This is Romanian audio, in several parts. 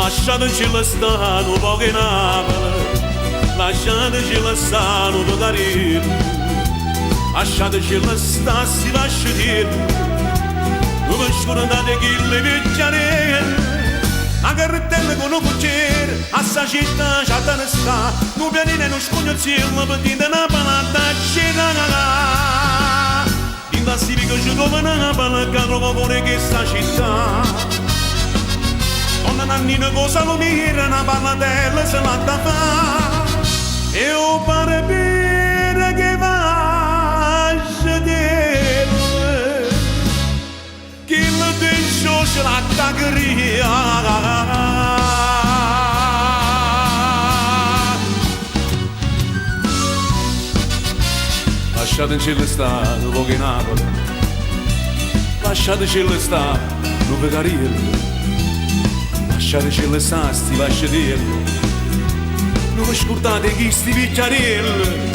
Lasciate ci sta un po' che Napoli, lasciateci sta un po' carino, lasciateci sta si lascia dire, non mi scordate che le vecchiarelle, a cartella con un cucciere, a sta città c'è da sta, non pianine non scognozziello, petite una palata c'era là, in da si che ci trova Napoli, che trovo pure che sta città. Una nannina cosa lo mira, una parlatella se la da fa e o pare bene che va a sedere che la denso se la tagria lasciateci sta, un po' che Napoli lasciateci sta, non vi carire lasciateci le sasti, lascia dirlo. Non vi scordate chi sti picciarelli.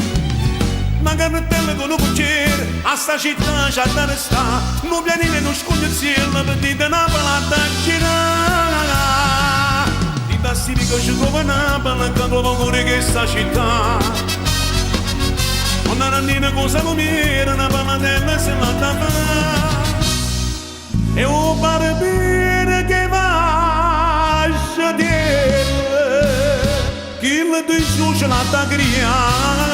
Ma cartella con un cucciere, a sta città c'è da restare. Non pianine non scognozziello, per dite una palata girare. Di da sti che ci trova Napoli, che trova pure che sta città. Una nannina cosa lo mira, una palatella se la da fa. E o pare bene che va che la tua sucia la tagria